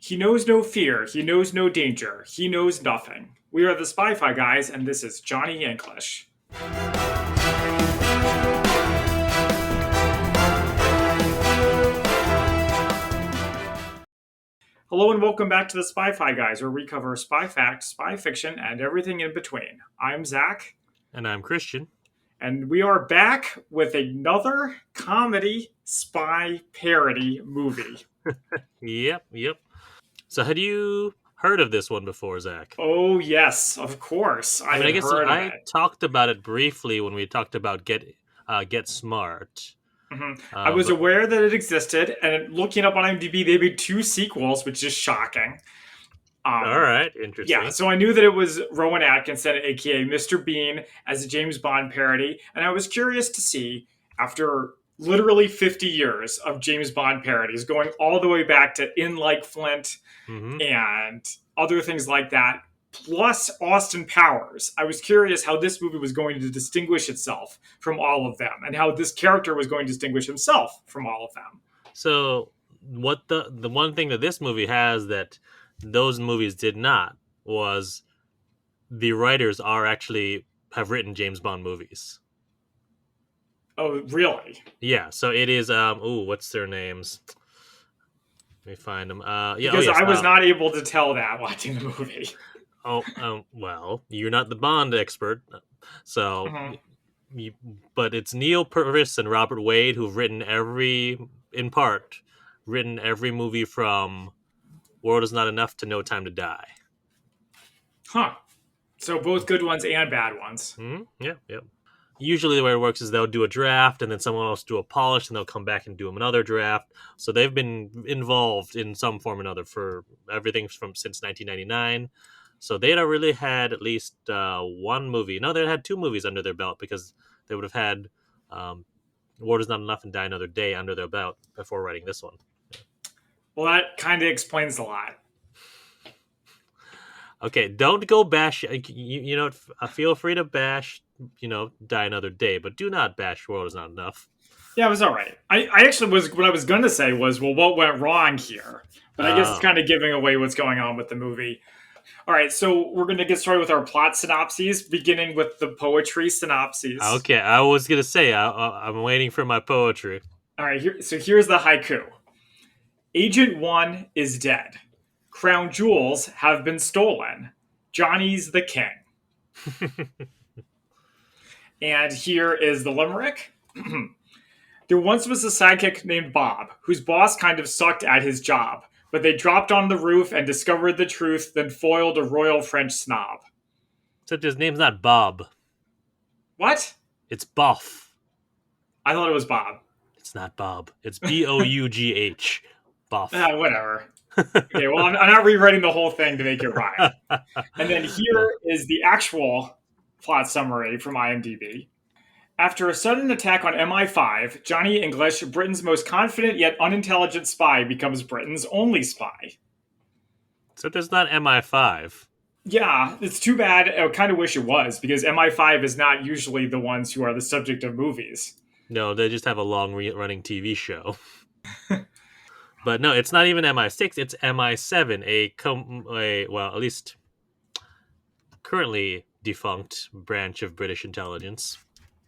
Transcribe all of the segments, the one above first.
He knows no fear. He knows no danger. He knows nothing. We are the Spy-Fi guys, and this is Johnny English. Hello and welcome back to the Spy-Fi guys, where we cover spy fact, spy fiction, and everything in between. I'm Zach. And I'm Christian. And we are back with another comedy spy parody movie. Yep. So had you heard of this one before, Zach? Oh, yes, of course. I guess heard of I it. talked about it briefly when we talked about Get Smart. I was But aware that it existed, and looking up on IMDb, they made two sequels, which is shocking. all right, interesting. Yeah, so I knew that it was Rowan Atkinson, aka Mr. Bean, as a James Bond parody, and I was curious to see, after literally 50 years of James Bond parodies, going all the way back to In Like Flint Mm-hmm. and other things like that, plus Austin Powers, I was curious how this movie was going to distinguish itself from all of them, and how this character was going to distinguish himself from all of them. So what the one thing that this movie has that those movies did not was the writers have written James Bond movies. Oh, really? Yeah, so it is what's their names? Let me find them. Because I was not able to tell that watching the movie. Well, you're not the Bond expert, so. Mm-hmm. But it's Neil Purvis and Robert Wade who've written every movie from World Is Not Enough to No Time to Die. Huh. So both good ones and bad ones. Yep. Usually the way it works is they'll do a draft and then someone else do a polish and they'll come back and do another draft. So they've been involved in some form or another for everything since 1999. So they'd really had at least one movie. No, they had two movies under their belt because they would have had World Is Not Enough and Die Another Day under their belt before writing this one. Well, that kind of explains a lot. Okay, don't go bash. You know, feel free to bash. Die Another Day, but do not bash World Is Not Enough. Yeah, it was all right. I actually was what I was going to say was, well, what went wrong here? But I guess it's kind of giving away what's going on with the movie. All right, so we're going to get started with our plot synopses, beginning with the poetry synopses. Okay, I was going to say, I'm waiting for my poetry. All right, here's the haiku. Agent 1 is dead. Crown jewels have been stolen. Johnny's the king. And here is the limerick. There once was a sidekick named Bob, whose boss kind of sucked at his job. But they dropped on the roof and discovered the truth, then foiled a royal French snob. Except his name's not Bob. What? It's Boff. I thought it was Bob. It's not Bob. It's Bough. Boff. Whatever. Okay, well, I'm not rewriting the whole thing to make it rhyme. And then here is the actual plot summary from IMDb. After a sudden attack on MI5, Johnny English, Britain's most confident yet unintelligent spy, becomes Britain's only spy. So there's not MI5. Yeah, it's too bad. I kind of wish it was, because MI5 is not usually the ones who are the subject of movies. No, they just have a long-running TV show. But no, it's not even MI6, it's MI7, well, at least currently defunct branch of British intelligence.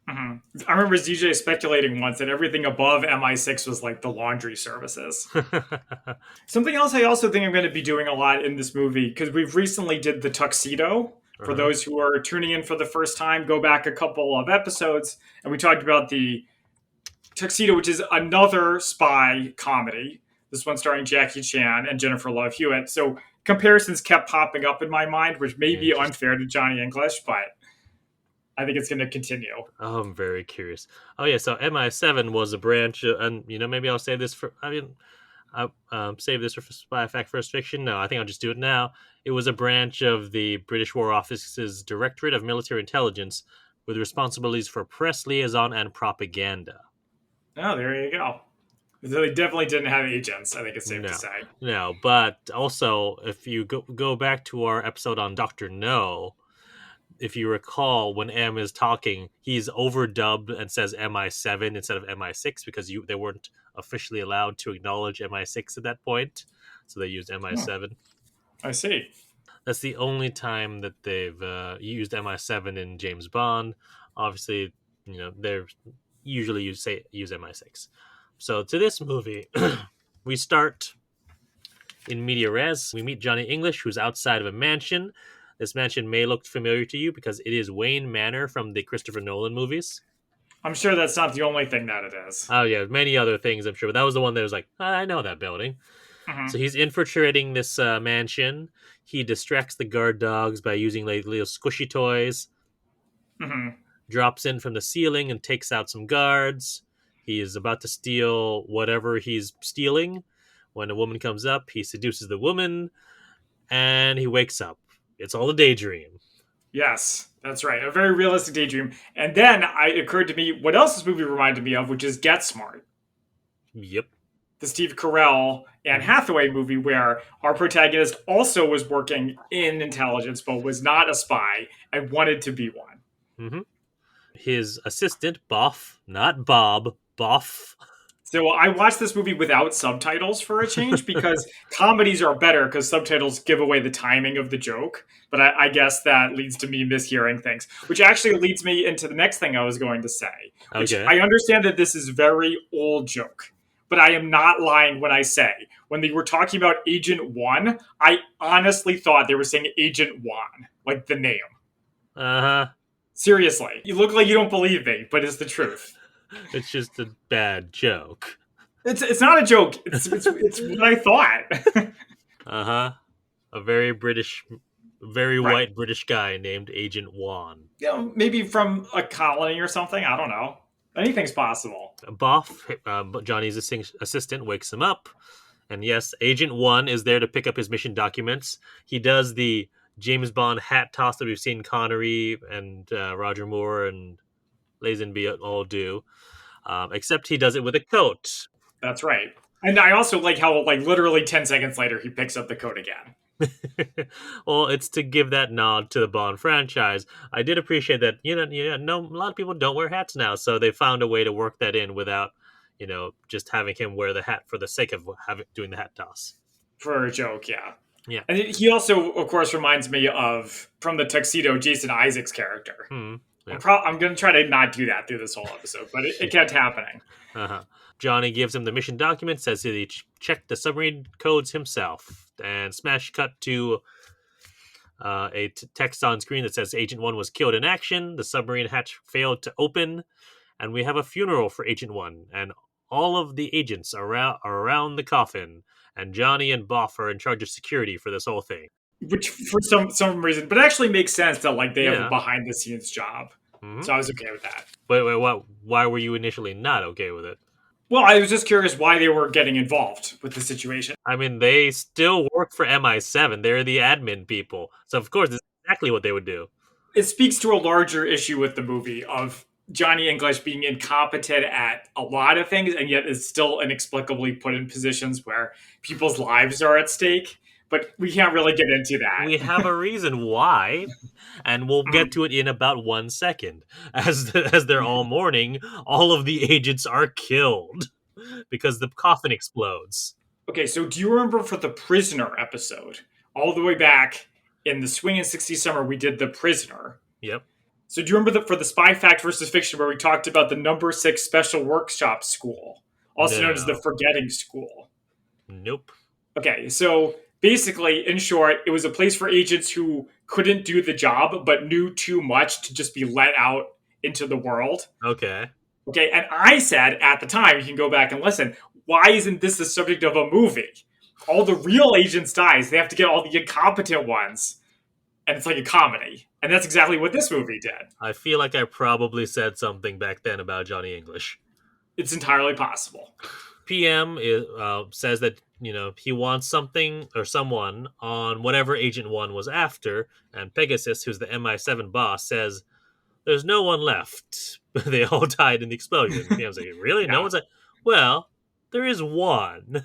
Mm-hmm. I remember DJ speculating once that everything above MI6 was like the laundry services. Something else I also think I'm going to be doing a lot in this movie, because we've recently did the Tuxedo. For those who are tuning in for the first time, go back a couple of episodes, and we talked about the Tuxedo, which is another spy comedy. This one starring Jackie Chan and Jennifer Love Hewitt. So comparisons kept popping up in my mind, which may be unfair to Johnny English, but I think it's going to continue. Oh, I'm very curious. Oh, yeah, so MI7 was a branch, and, maybe I'll save this for, save this for Spy Fact First Fiction. No, I think I'll just do it now. It was a branch of the British War Office's Directorate of Military Intelligence with responsibilities for press liaison and propaganda. Oh, there you go. They definitely didn't have agents, I think it's safe to say. No, but also, if you go back to our episode on Dr. No, if you recall, when M is talking, he's overdubbed and says MI7 instead of MI6 because they weren't officially allowed to acknowledge MI6 at that point. so they used Oh, MI7. I see. That's the only time that they've used MI7 in James Bond. Obviously, they're usually use MI6. So to this movie, we start in media res. We meet Johnny English, who's outside of a mansion. This mansion may look familiar to you because it is Wayne Manor from the Christopher Nolan movies. I'm sure that's not the only thing that it is. Oh yeah, many other things I'm sure, but that was the one that was like, I know that building. So Mm-hmm. he's infiltrating this mansion. He distracts the guard dogs by using like little squishy toys. Mm-hmm. Drops in from the ceiling and takes out some guards. He is about to steal whatever he's stealing. When a woman comes up, he seduces the woman, and he wakes up. It's all a daydream. Yes, that's right. A very realistic daydream. And then it occurred to me what else this movie reminded me of, which is Get Smart, Yep. the Steve Carell and Mm-hmm. Hathaway movie, where our protagonist also was working in intelligence, but was not a spy and wanted to be one. Mm-hmm. His assistant, Boff, not Bob, Boff. So I watched this movie without subtitles for a change because comedies are better because subtitles give away the timing of the joke. But I guess that leads to me mishearing things, which actually leads me into the next thing I was going to say, which Okay. I understand that this is very old joke, but I am not lying when I say when they were talking about Agent One, I honestly thought they were saying Agent One, like the name. Uh-huh. Seriously, you look like you don't believe me, but it's the truth. It's just a bad joke. It's not a joke. It's what I thought. Uh-huh. A very Right. white British guy named Agent Wan. Maybe from a colony or something. I don't know. Anything's possible. Boff, Johnny's assistant, wakes him up. And yes, Agent One is there to pick up his mission documents. He does the James Bond hat toss that we've seen Connery and Roger Moore and Lazenby all do. Except he does it with a coat. That's right. And I also like how, like, literally 10 seconds later, he picks up the code again. Well, it's to give that nod to the Bond franchise. I did appreciate that. No, a lot of people don't wear hats now, so they found a way to work that in without, just having him wear the hat for the sake of doing the hat toss. For a joke, yeah. Yeah. And he also, of course, reminds me of, from the Tuxedo, Jason Isaacs' character. Yeah. I'm going to try to not do that through this whole episode, but it kept happening. Uh-huh. Johnny gives him the mission document, says he checked the submarine codes himself, and smash cut to a text on screen that says Agent 1 was killed in action, the submarine hatch failed to open, and we have a funeral for Agent 1, and all of the agents are around the coffin, and Johnny and Boff are in charge of security for this whole thing. Which, for some reason, but it actually makes sense that, like, they have a Yeah. behind-the-scenes job. Mm-hmm. So I was okay with that. Wait, what? Why were you initially not okay with it? Well, I was just curious why they were getting involved with the situation. I mean, they still work for MI7. They're the admin people. So, of course, this is exactly what they would do. It speaks to a larger issue with the movie of Johnny English being incompetent at a lot of things and yet is still inexplicably put in positions where people's lives are at stake. But we can't really get into that. We have a reason why, and we'll get to it in about 1 second. As they're all mourning, all of the agents are killed because the coffin explodes. Okay, so do you remember for the Prisoner episode, all the way back in the Swing in 60 Summer, we did the Prisoner. Yep. So do you remember for the Spy Fact versus Fiction where we talked about the number 6 Special Workshop School, also known as the No. Forgetting School? Nope. Okay, so basically, in short, it was a place for agents who couldn't do the job but knew too much to just be let out into the world. Okay. Okay, and I said at the time, you can go back and listen, why isn't this the subject of a movie? All the real agents dies. They have to get all the incompetent ones. And it's like a comedy. And that's exactly what this movie did. I feel like I probably said something back then about Johnny English. It's entirely possible. PM says that he wants something or someone on whatever Agent 1 was after, and Pegasus, who's the MI7 boss, says there's no one left. They all died in the explosion. PM's like, really? Yeah. No one's like, well, there is one.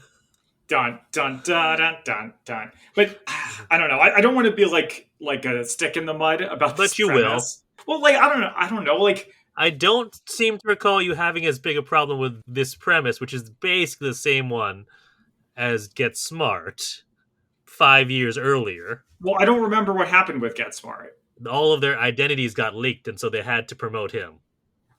Dun, dun, dun, dun, dun, dun. But I don't know. I don't want to be like a stick in the mud about this But you premise. Well, like, I don't know. Like, I don't seem to recall you having as big a problem with this premise, which is basically the same one as Get Smart 5 years earlier. Well, I don't remember what happened with Get Smart. All of their identities got leaked, and so they had to promote him.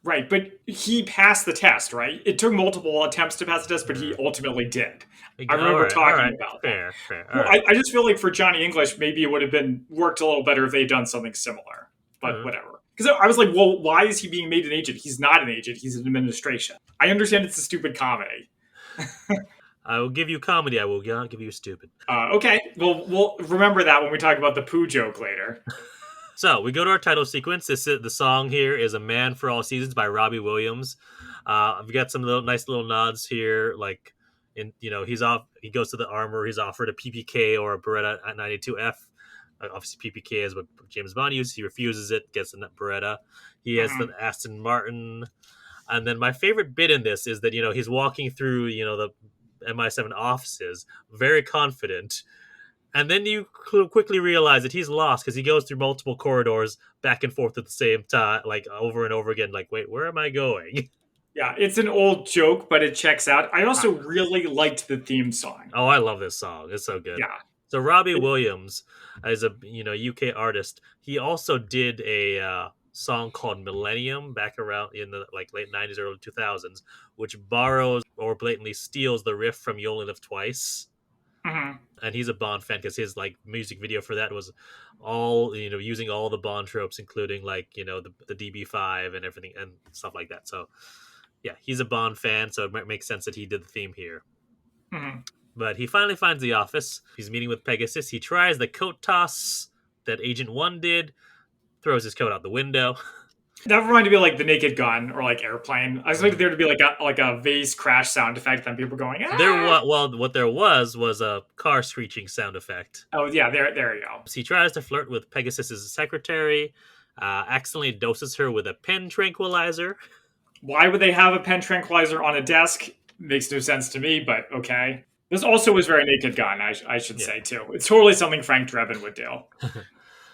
Right, but he passed the test, right? It took multiple attempts to pass the test, but he Uh, ultimately did. I all remember right, all talking right, about that. fair, fair. All Well, right. I just feel like for Johnny English, maybe it would have been worked a little better if they'd done something similar. But Uh, whatever. Because I was like, well, why is he being made an agent? He's not an agent. He's an administration. I understand it's a stupid comedy. I will give you comedy. I will not give you stupid. Okay, well, we'll remember that when we talk about the poo joke later. So we go to our title sequence. The song here is "A Man for All Seasons" by Robbie Williams. I've got some nice little nods here, like he's off. He goes to the armor. He's offered a PPK or a Beretta at 92F. Obviously, PPK is what James Bond uses. He refuses it. Gets a Beretta. He has the Mhm. Aston Martin. And then my favorite bit in this is that he's walking through the MI7 offices, very confident, and then you quickly realize that he's lost because he goes through multiple corridors back and forth at the same time, like over and over again. Like, wait, where am I going? Yeah, it's an old joke, but it checks out. I also really liked the theme song. Oh, I love this song. It's so good. Yeah. So Robbie It, Williams, as a UK artist, he also did a song called Millennium back around in the late '90s, early 2000s, which borrows or blatantly steals the riff from "You Only Live Twice." mhm. And he's a Bond fan because his music video for that was all using all the Bond tropes, including the DB5 and everything and stuff like that. So yeah, he's a Bond fan, so it might make sense that he did the theme here. Mhm. But he finally finds the office. He's meeting with Pegasus. He tries the coat toss that Agent One did, throws his coat out the window. That reminded me of like the Naked Gun or like Airplane. I expected Mhm. there to be like a vase crash sound effect, and people going There ah. was what there was a car screeching sound effect. Oh yeah, there you go. He tries to flirt with Pegasus's secretary, accidentally doses her with a pen tranquilizer. Why would they have a pen tranquilizer on a desk? Makes no sense to me, but okay. This also was very Naked Gun, I should Yeah. say too. It's totally something Frank Drebin would do.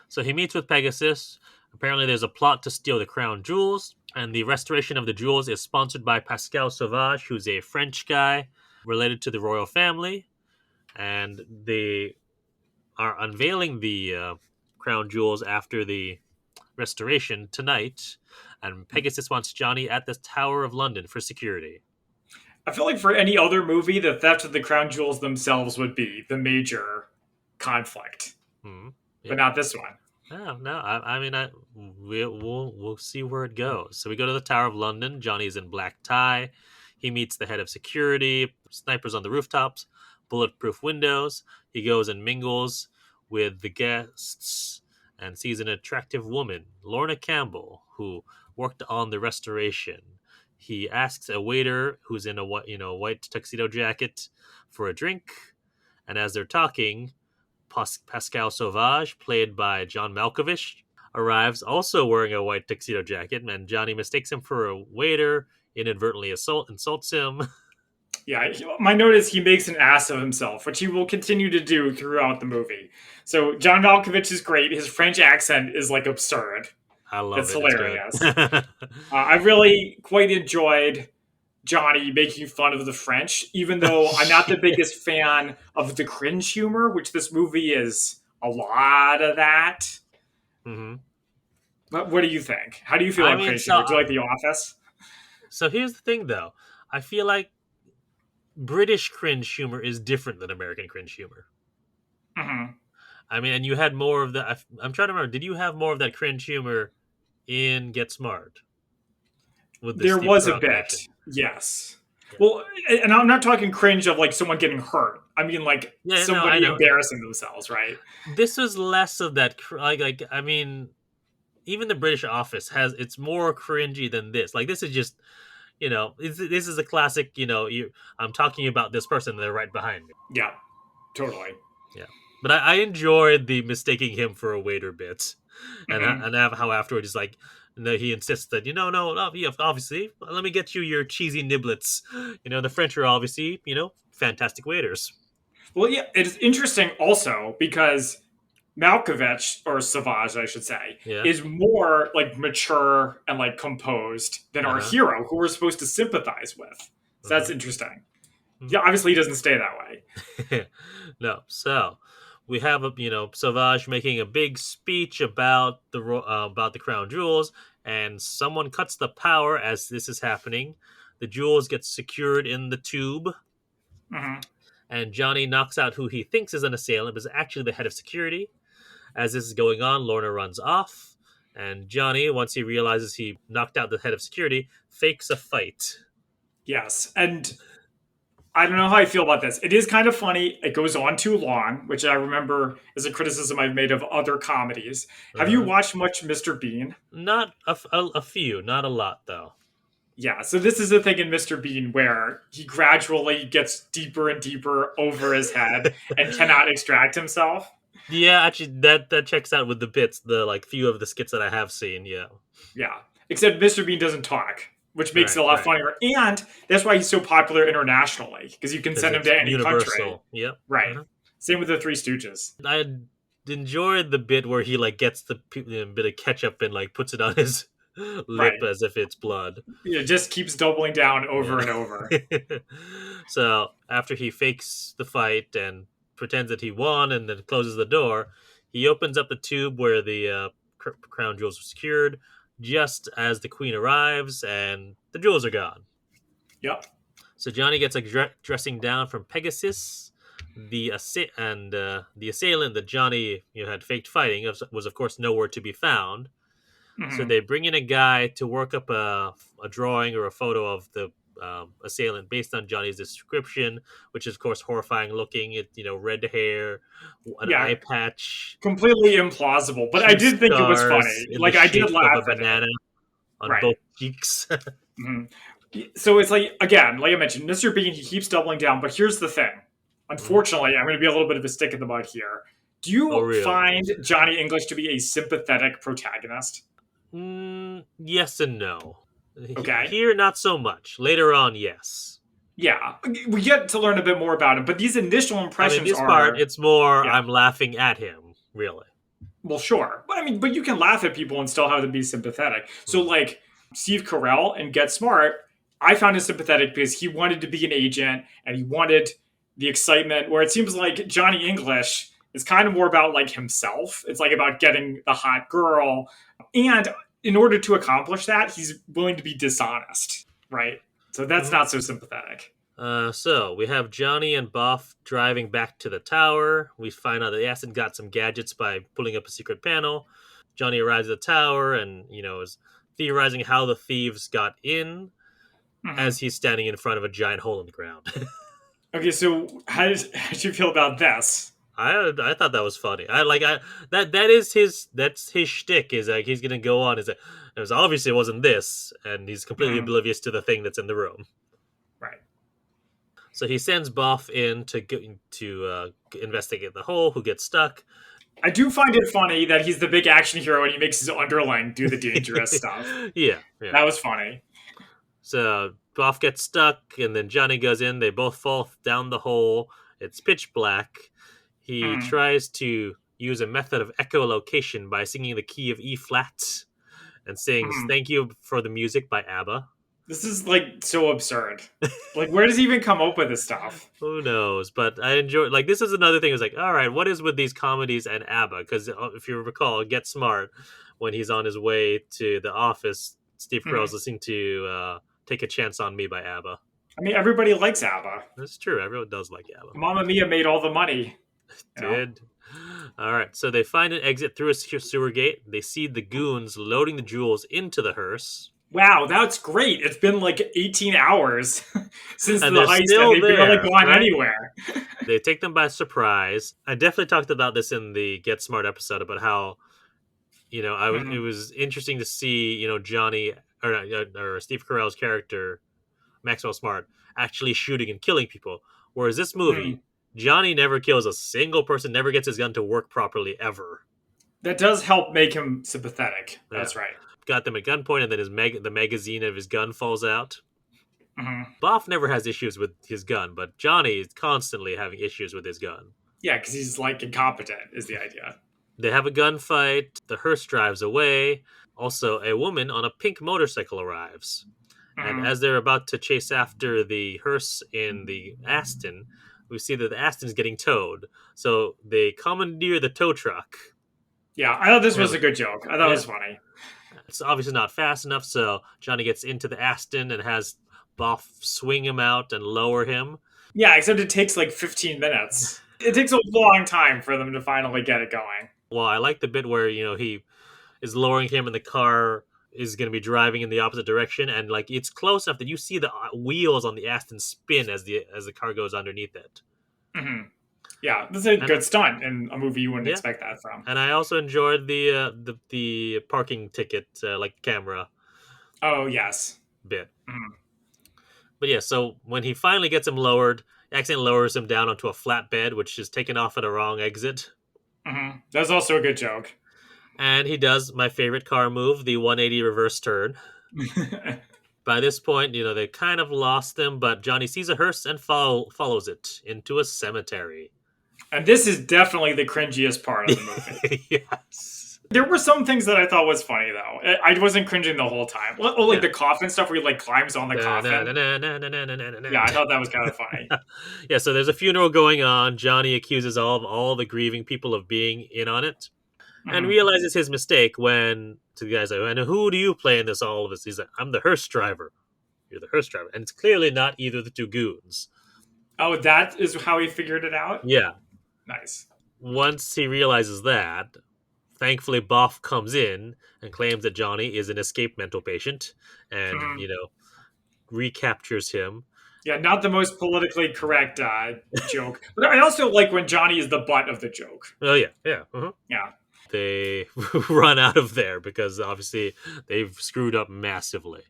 So he meets with Pegasus. Apparently, there's a plot to steal the crown jewels, and the restoration of the jewels is sponsored by Pascal Sauvage, who's a French guy related to the royal family. And they are unveiling the crown jewels after the restoration tonight. And Pegasus wants Johnny at the Tower of London for security. I feel like for any other movie, the theft of the crown jewels themselves would be the major conflict, Hmm. but Yeah. not this one. No, no. I mean, we'll see where it goes. So we go to the Tower of London. Johnny's in black tie. He meets the head of security. Snipers on the rooftops. Bulletproof windows. He goes and mingles with the guests and sees an attractive woman, Lorna Campbell, who worked on the restoration. He asks a waiter who's in a white tuxedo jacket for a drink, and as they're talking, Pascal Sauvage, played by John Malkovich, arrives also wearing a white tuxedo jacket, and Johnny mistakes him for a waiter, inadvertently insults him. Yeah, my note is he makes an ass of himself, which he will continue to do throughout the movie. So John Malkovich is great. His French accent is like absurd. I love It's it. It's good. hilarious. I really quite enjoyed Johnny making fun of the French, even though I'm not the biggest fan of the cringe humor, which this movie is a lot of that. Hmm. But what do you think? How do you feel I about mean, cringe humor? Do you like The Office? so here's the thing, though. I feel like British cringe humor is different than American cringe humor. Hmm. I mean, and you had more of that. I'm trying to remember. Did you have more of that cringe humor in Get Smart with the There Steve was a Carell bit, character? yes. Yeah. Well, and I'm not talking cringe of like someone getting hurt. I mean like Yeah, no, I somebody know. embarrassing themselves, right? This was less of that. I mean, even the British Office has it's more cringy than this. Like this is just this is a classic. I'm talking about this person. They're right behind me. Yeah, totally. Yeah, but I enjoyed the mistaking him for a waiter bit, and Hmm. how afterwards he's like. No, he insists that no, yeah, obviously, let me get you your cheesy niblets. The French are obviously fantastic waiters. Well, yeah, it's interesting also because Malkovich or Savage, I should say, Yeah. is more like mature and like composed than Uh our huh. hero, who we're supposed to sympathize with. So that's Hmm. interesting. Yeah, obviously he doesn't stay that way. No, so we have a Sauvage making a big speech about the crown jewels, and someone cuts the power as this is happening. The jewels get secured in the tube, Hmm. and Johnny knocks out who he thinks is an assailant, but is actually the head of security. As this is going on, Lorna runs off, and Johnny, once he realizes he knocked out the head of security, fakes a fight. Yes, and I don't know how I feel about this. It is kind of funny. It goes on too long, which I remember is a criticism I've made of other comedies. Have you Uh-huh. watched much Mr. Bean? Not a few, not a lot though. Yeah, so this is the thing in Mr. Bean where he gradually gets deeper and deeper over his head and cannot extract himself. Yeah, actually, that checks out with the bits, the like few of the skits that I have seen. Yeah, Yeah, except Mr. Bean doesn't talk, which makes it right, a lot right, funnier. And that's why he's so popular internationally, because you can because send him it's to any country. universal. Yep. Right. Uh-huh. Same with the Three Stooges. I enjoyed the bit where he like gets the bit of ketchup and like puts it on his lip Right. as if it's blood. It just keeps doubling down over Yeah. and over. So after he fakes the fight and pretends that he won and then closes the door, he opens up the tube where the crown jewels are secured just as the queen arrives and the jewels are gone. Yep. So Johnny gets a dressing down from Pegasus. The assailant that Johnny had faked fighting was of course nowhere to be found. So Hmm. they bring in a guy to work up a drawing or a photo of the assailant based on Johnny's description, which is of course horrifying looking. It red hair, an Yeah, eye patch, completely implausible, but I two did think it was scars funny. in the Like, I did shape of a laugh at it. banana on Right. both cheeks. Hmm. So it's like, again, like I mentioned, Mr. Bean, he keeps doubling down, but here's the thing. Mhm. Unfortunately, I'm going to be a little bit of a stick in the mud here. Do Oh, you really? find Johnny English to be a sympathetic protagonist? Yes and no. Okay. Here, not so much. Later on, yes. Yeah. We get to learn a bit more about him, but these initial I mean, impressions this part, are, it's more yeah, I'm laughing at him, really. well, sure. But I mean, but you can laugh at people and still have them be sympathetic. So, Hmm. like Steve Carell and Get Smart, I found him sympathetic because he wanted to be an agent and he wanted the excitement. Where it seems like Johnny English is kind of more about like himself. It's like about getting the hot girl, and in order to accomplish that, he's willing to be dishonest, right? So that's Hmm. not so sympathetic. So we have Johnny and Buff driving back to the tower. We find out that Acid got some gadgets by pulling up a secret panel. Johnny arrives at the tower and is theorizing how the thieves got in Hmm. as he's standing in front of a giant hole in the ground. Okay, so how did you feel about this? I thought that was funny. That's his shtick is like he's gonna go on is that it was obviously it wasn't this and he's completely Hmm. oblivious to the thing that's in the room. Right. So he sends Boff in to investigate the hole, who gets stuck. I do find it funny that he's the big action hero and he makes his underling do the dangerous stuff. Yeah, yeah. That was funny. So Boff gets stuck, and then Johnny goes in. They both fall down the hole. It's pitch black. He Hmm. tries to use a method of echolocation by singing the key of E flat and sings Hmm. "Thank You for the Music" by ABBA. This is like so absurd. Like, where does he even come up with this stuff? Who knows? But I enjoy like this is another thing. It's like, all right, what is with these comedies and ABBA? Because if you recall, Get Smart, when he's on his way to the office, Steve Hmm. Carell's listening to "Take a Chance on Me" by ABBA. I mean, everybody likes ABBA. That's true. Everyone does like ABBA. Mamma Mia made all the money. You know. Did. All right, so they find an exit through a sewer gate. They see the goons loading the jewels into the hearse, Wow, that's great. It's been like 18 hours since and the they're heist, and still they've barely there, gone right? anywhere. They take them by surprise. I definitely talked about this in the Get Smart episode about how it Hmm. was interesting to see Johnny or Steve Carell's character Maxwell Smart actually shooting and killing people, whereas this Hmm. movie Johnny never kills a single person, never gets his gun to work properly ever. That does help make him sympathetic. Yeah. That's right. Got them at gunpoint, and then the magazine of his gun falls out. Hmm. Boff never has issues with his gun, but Johnny is constantly having issues with his gun. Yeah, because he's like incompetent, is the idea. They have a gunfight. The hearse drives away. Also, a woman on a pink motorcycle arrives. And Mhm. as they're about to chase after the hearse in the Aston, we see that the Aston is getting towed. So they commandeer the tow truck. Yeah, I thought this was Apparently, a good joke. I thought it yeah, was funny. it's obviously not fast enough. So Johnny gets into the Aston and has Boff swing him out and lower him. Yeah, except it takes like 15 minutes. It takes a long time for them to finally get it going. Well, I like the bit where he is lowering him and the car is going to be driving in the opposite direction, and like it's close enough that you see the wheels on the Aston spin as the car goes underneath it. Hmm. Yeah, this is a And good stunt in a movie you wouldn't yeah, expect that from. and I also enjoyed the parking ticket like camera Oh, yes. bit. Mhm. But yeah, so when he finally gets him lowered, he accidentally lowers him down onto a flat bed, which is taken off at a wrong exit. Mhm. That's also a good joke. And he does my favorite car move, the 180 reverse turn. By this point, they kind of lost him, but Johnny sees a hearse and follows it into a cemetery. And this is definitely the cringiest part of the movie. Yes. There were some things that I thought was funny though. I wasn't cringing the whole time. Like Yeah. the coffin stuff where he like climbs on the coffin. Yeah, I thought that was kind of funny. Yeah, so there's a funeral going on. Johnny accuses all the grieving people of being in on it and Mhm. realizes his mistake when to the guy's like, and who do you play in this all of this? He's like, I'm the hearse driver. You're the hearse driver. And it's clearly not either of the two goons. Oh, that is how he figured it out? Yeah. Nice. Once he realizes that, thankfully Boff comes in and claims that Johnny is an escaped mental patient and, Mhm. recaptures him. Yeah, not the most politically correct joke. But I also like when Johnny is the butt of the joke. Oh, yeah, yeah. Yeah. They run out of there because obviously they've screwed up massively.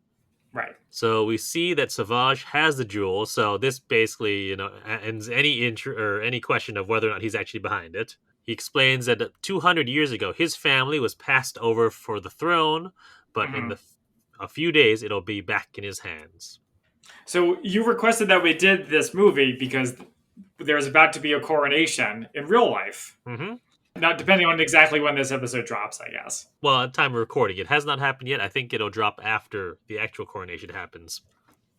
Right. So we see that Savage has the jewel. So this basically, ends any question of whether or not he's actually behind it. He explains that 200 years ago, his family was passed over for the throne, but in Hmm. a few days, it'll be back in his hands. So you requested that we did this movie because there's about to be a coronation in real life. Mm-hmm. Now, depending on exactly when this episode drops, I guess. Well, at time of recording, it has not happened yet. I think it'll drop after the actual coronation happens.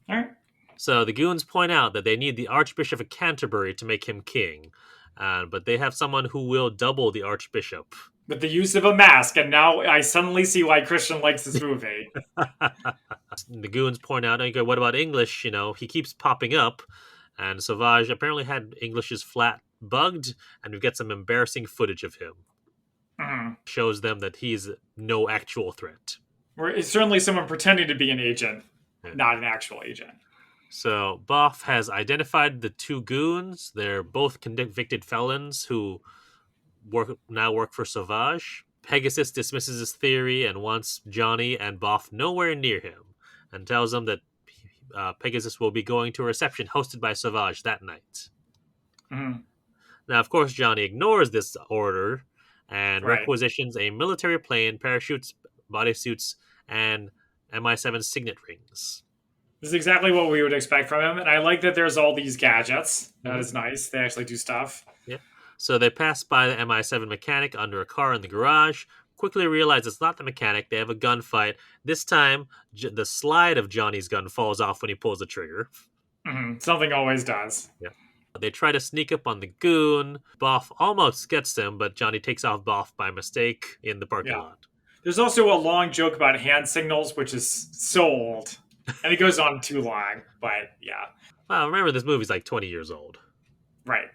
All right. So the goons point out that they need the Archbishop of Canterbury to make him king, but they have someone who will double the Archbishop. With the use of a mask, and now I suddenly see why Christian likes this movie. The goons point out, okay, what about English? He keeps popping up, and Sauvage apparently had English's flat bugged, and we get some embarrassing footage of him. Hmm. Shows them that he's no actual threat. It's certainly someone pretending to be an agent, Yeah. not an actual agent. So Boff has identified the two goons. They're both convicted felons who now work for Sauvage. Pegasus dismisses his theory and wants Johnny and Boff nowhere near him, and tells them that Pegasus will be going to a reception hosted by Sauvage that night. Hmm. Now, of course, Johnny ignores this order and Right. requisitions a military plane, parachutes, bodysuits, and MI7 signet rings. This is exactly what we would expect from him, and I like that there's all these gadgets. That Mhm. is nice. They actually do stuff. Yeah. So they pass by the MI7 mechanic under a car in the garage, quickly realize it's not the mechanic. They have a gunfight. This time, the slide of Johnny's gun falls off when he pulls the trigger. Hmm. Something always does. Yeah. They try to sneak up on the goon. Boff almost gets them, but Johnny takes off Boff by mistake in the parking Yeah. lot. There's also a long joke about hand signals, which is so old. And it goes on too long, but yeah. Well, remember, this movie's like 20 years old. Right.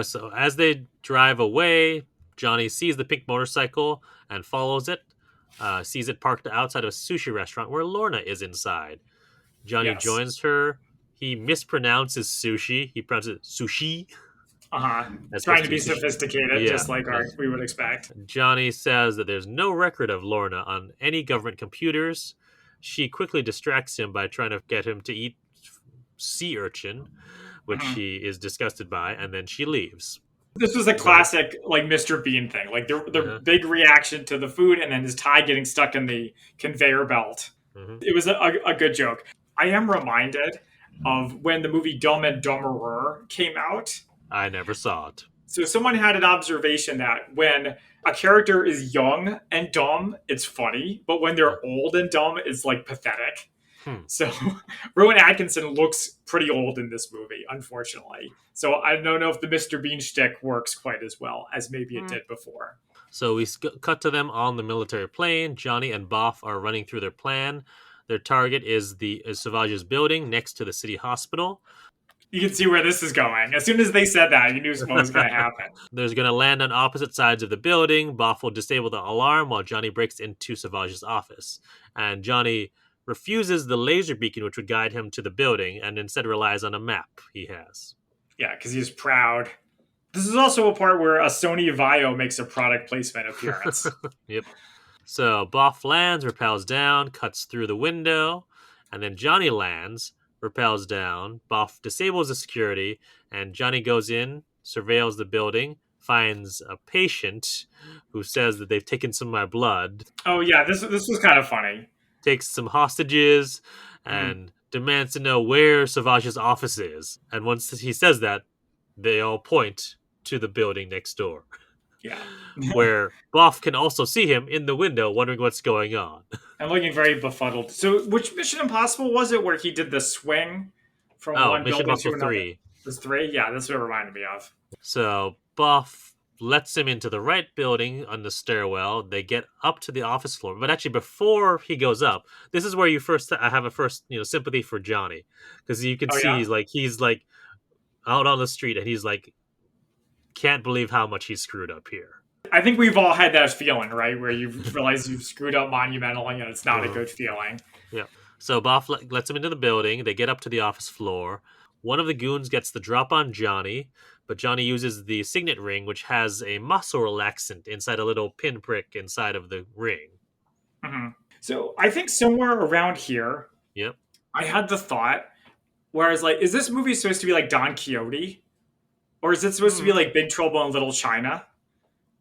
So as they drive away, Johnny sees the pink motorcycle and follows it. Sees it parked outside of a sushi restaurant where Lorna is inside. Johnny Yes. joins her. He mispronounces sushi. He pronounces it sushi. Uh-huh. That's Trying to supposed be sophisticated, Yeah. just like we would expect. Johnny says that there's no record of Lorna on any government computers. She quickly distracts him by trying to get him to eat sea urchin, which Mhm. he is disgusted by, and then she leaves. This was a classic, like, Mr. Bean thing. Like, the Uh-huh. big reaction to the food and then his tie getting stuck in the conveyor belt. Mhm. It was a good joke. I am reminded of when the movie Dumb and Dumberer came out. I never saw it. So someone had an observation that when a character is young and dumb, it's funny, but when they're old and dumb, it's like pathetic. Hmm. So Rowan Atkinson looks pretty old in this movie, unfortunately. So I don't know if the Mr. Bean shtick works quite as well as maybe it Hmm. did before. So we cut to them on the military plane. Johnny and Boff are running through their plan. Their target is Savage's building next to the city hospital. You can see where this is going. As soon as they said that, you knew what was going to happen. There's going to land on opposite sides of the building. Boff will disable the alarm while Johnny breaks into Savage's office. And Johnny refuses the laser beacon, which would guide him to the building, and instead relies on a map he has. Yeah, because he's proud. This is also a part where a Sony Vaio makes a product placement appearance. Yep. So Boff lands, rappels down, cuts through the window, and then Johnny lands, rappels down. Boff disables the security, and Johnny goes in, surveils the building, finds a patient who says that they've taken some of my blood, Oh yeah, this was kind of funny. takes some hostages, Mhm. and demands to know where Savage's office is. And once he says that, they all point to the building next door, Yeah. where Boff can also see him in the window, wondering what's going on. I'm looking very befuddled. So, which Mission Impossible was it where he did the swing from Oh, one Mission building to Impossible another? 3. This three? Yeah, that's what it reminded me of. So Buff lets him into the right building on the stairwell. They get up to the office floor, but actually before he goes up, this is where you first I have a first sympathy for Johnny, because you can Oh see yeah, he's like out on the street and he's like can't believe how much he's screwed up here. I think we've all had that feeling, right, where you realize you've screwed up monumentally and it's not a Uh-huh. good feeling. Yeah. So Buff lets him into the building. They get up to the office floor. One of the goons gets the drop on Johnny, but Johnny uses the signet ring, which has a muscle relaxant inside a little pinprick inside of the ring. Hmm. So I think somewhere around here, Yep. I had the thought, whereas like, is this movie supposed to be like Don Quixote, or is it supposed to be Mm. like Big Trouble in Little China?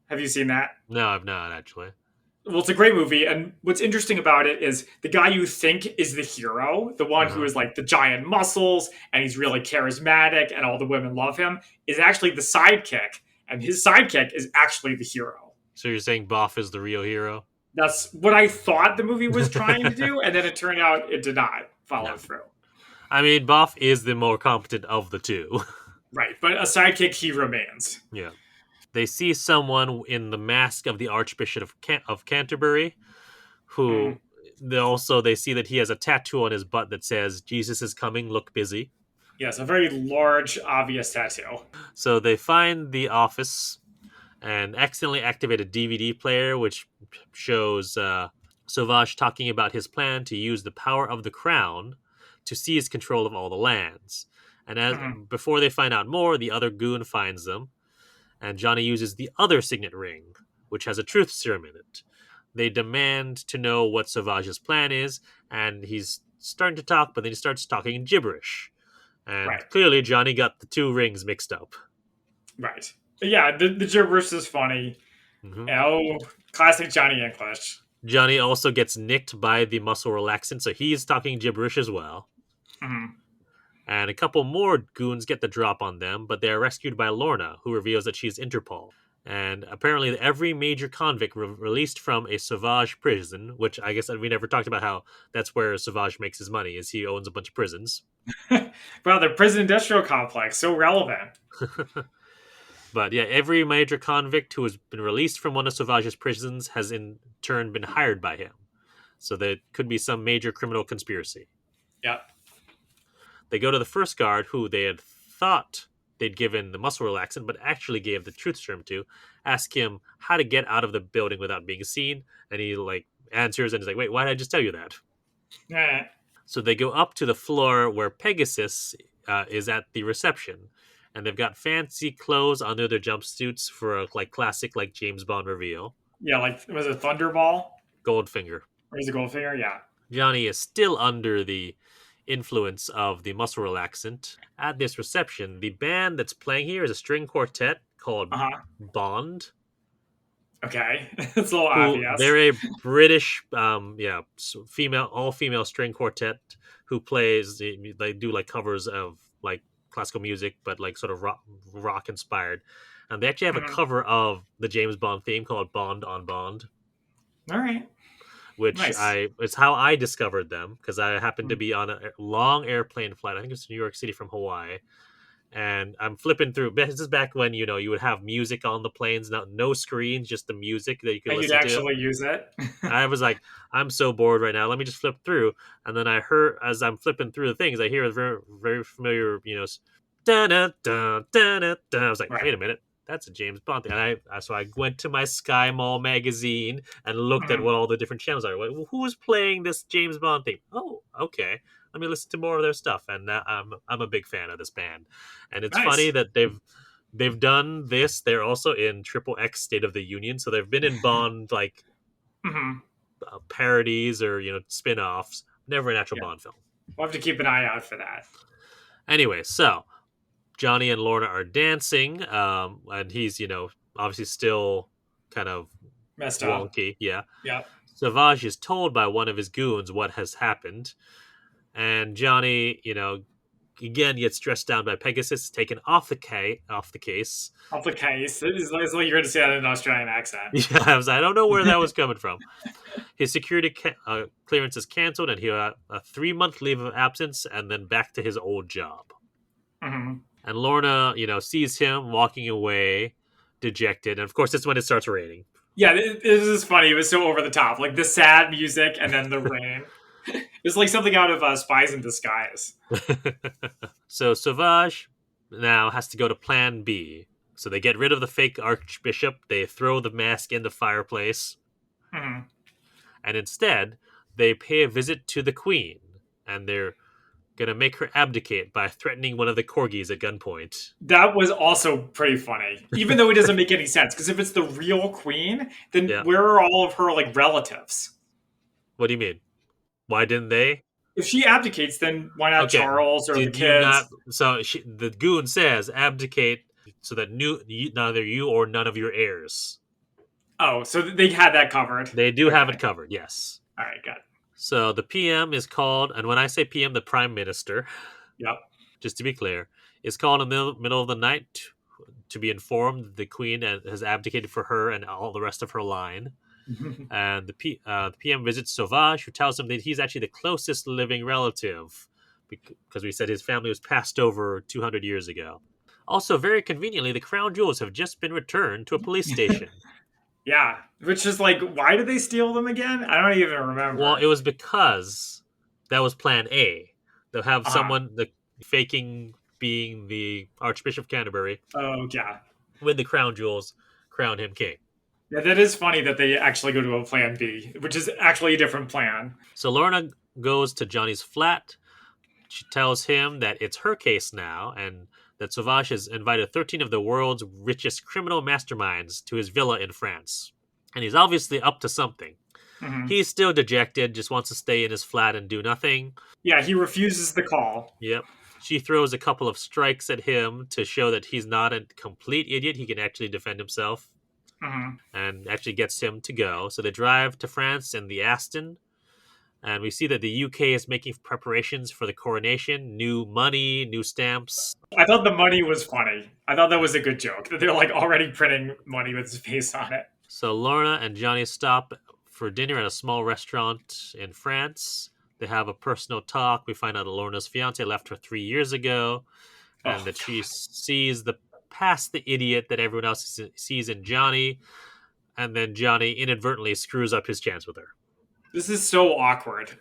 Have you seen that? No, I've not actually. Well, it's a great movie, and what's interesting about it is the guy you think is the hero, the one who Uh-huh. is like the giant muscles and he's really charismatic and all the women love him, is actually the sidekick, and his sidekick is actually the hero. So you're saying Boff is the real hero? That's what I thought the movie was trying to do, and then it turned out it did not No. follow through. I mean, Boff is the more competent of the two. Right, but a sidekick he remains. Yeah. They see someone in the mask of the Archbishop of Canterbury, Mm. who they see that he has a tattoo on his butt that says "Jesus is coming. Look busy." Yes, a very large, obvious tattoo. So they find the office and accidentally activate a DVD player, which shows Sauvage talking about his plan to use the power of the crown to seize control of all the lands. And as Mhm. before they find out more, the other goon finds them, and Johnny uses the other signet ring, which has a truth serum in it. They demand to know what Sauvage's plan is, and he's starting to talk, but then he starts talking gibberish. Right, And clearly, Johnny got the two rings mixed up. right. But yeah, the gibberish is funny. Hmm. Oh, classic Johnny English. Johnny also gets nicked by the muscle relaxant, so he's talking gibberish as well. Mhm. And a couple more goons get the drop on them, but they are rescued by Lorna, who reveals that she's Interpol. And apparently, every major convict released from a Sauvage prison, which I guess we never talked about how that's where Sauvage makes his money, is he owns a bunch of prisons. Wow, the prison industrial complex, so relevant. But yeah, every major convict who has been released from one of Sauvage's prisons has in turn been hired by him. So there could be some major criminal conspiracy. Yeah. They go to the first guard, who they had thought they'd given the muscle relaxant, but actually gave the truth serum to, ask him how to get out of the building without being seen, and he answers and is like, "Wait, why did I just tell you that?" Eh. So they go up to the floor where Pegasus is at the reception, and they've got fancy clothes under their jumpsuits for a classic James Bond reveal. Yeah, like was it Thunderball Goldfinger. or is it Goldfinger? Yeah. Johnny is still under the influence of the muscle relaxant. At this reception, the band that's playing here is a string quartet called Uh huh. Bond, Okay, it's a little who obvious. they're a British, female, all female string quartet who plays. They do covers of classical music, but sort of rock inspired. And they actually have a Mhm. cover of the James Bond theme called "Bond on Bond." All right. which Nice. it's how I discovered them because I happened to be on a long airplane flight. I think it was to New York City from Hawaii, and I'm flipping through. This is back when you would have music on the planes, not no screens, just the music that you could And you'd listen to. actually use it. I was like, I'm so bored right now. Let me just flip through. And then I heard, as I'm flipping through the things, I hear a very, very familiar, da da da da da da. I was like, Right. wait a minute, that's a James Bond thing. And so I went to my Sky Mall magazine and looked at Mhm. what all the different channels are. Well, who's playing this James Bond theme? Oh, okay. Let me listen to more of their stuff. And I'm a big fan of this band. And it's funny Nice. that they've done this. They're also in Triple X State of the Union, so they've been in Bond like Hmm. parodies or spin-offs. Never an actual Yeah. Bond film. We'll have to keep an eye out for that. Anyway, so Johnny and Lorna are dancing, and he's obviously still kind of Messed up. wonky. Yeah, Yep. Savage is told by one of his goons what has happened, and Johnny, again gets stressed down by Pegasus, taken off the case. Off the case. It's like you're going to say that in an Australian accent. Yeah, I don't know where that was coming from. His security clearance is canceled, and he had a 3-month leave of absence, and then back to his old job. Hmm. And Lorna, sees him walking away, dejected, and of course, that's when it starts raining. Yeah, this is funny. It was so over the top. Like the sad music and then the rain. It's like something out of Spies in Disguise. So Sauvage now has to go to Plan B. So they get rid of the fake Archbishop. They throw the mask in the fireplace, Hmm. and instead they pay a visit to the Queen, and they're gonna make her abdicate by threatening one of the corgis at gunpoint. That was also pretty funny, even though it doesn't make any sense. Because if it's the real queen, then Yeah. where are all of her like relatives? What do you mean? Why didn't they? If she abdicates, then why not Okay. Charles or the Did you not? kids? So the goon says abdicate so that neither you or none of your heirs. Oh, so they had that covered. They do have Okay. it covered. Yes. All right, got it. So the PM is called, and when I say PM, the Prime Minister, Yep. just to be clear, is called in the middle of the night to be informed that the Queen has abdicated for her and all the rest of her line. And the PM visits Sauvage, who tells him that he's actually the closest living relative, because we said his family was passed over 200 years ago. Also, very conveniently, the crown jewels have just been returned to a police station. Yeah, which is like, why did they steal them again? I don't even Well, remember. it was because that was Plan A. They'll have Uh-huh. someone faking being the Archbishop of Canterbury Oh, yeah. with the crown jewels, crown him king. Yeah, that is funny that they actually go to a plan B, which is actually a different plan. So Lorna goes to Johnny's flat. She tells him that it's her case now, and that Sauvage has invited 13 of the world's richest criminal masterminds to his villa in France. And he's obviously up to something. Hmm. He's still dejected, just wants to stay in his flat and do nothing. Yeah, he refuses the call. Yep. She throws a couple of strikes at him to show that he's not a complete idiot. He can actually defend himself, Hmm. and actually gets him to go. So they drive to France in the Aston, and we see that the UK is making preparations for the coronation. New money, new stamps. I thought the money was funny. I thought that was a good joke that they're like already printing money with his face on it. So Lorna and Johnny stop for dinner at a small restaurant in France. They have a personal talk. We find out that Lorna's fiance left her 3 years ago, and Oh that she god, sees past the idiot that everyone else sees in Johnny, and then Johnny inadvertently screws up his chance with her. this is so awkward.